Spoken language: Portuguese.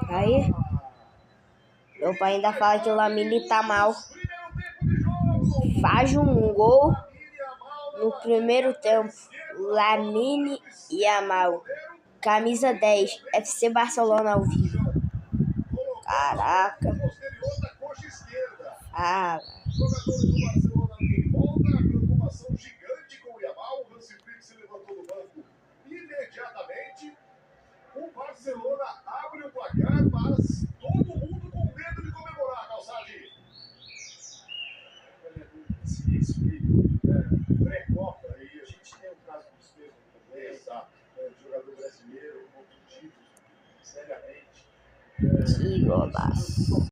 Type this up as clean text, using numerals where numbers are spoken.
Aí, meu pai ainda fala que o Lamine tá mal. Faz um gol no primeiro tempo. Lamine Yamal, camisa 10, FC Barcelona ao vivo. Caraca. Fala. Jogadores do Barcelona de volta, a preocupação gigante com o Yamal. O Hansi Flick se levantou do banco imediatamente. O Barcelona abre o placar, mas todo mundo com medo de comemorar, Calçade. Esse pré-copa aí, a gente tem o caso dos mesmos também. Exato. Jogador brasileiro, com títulos, seriamente. Que golaço.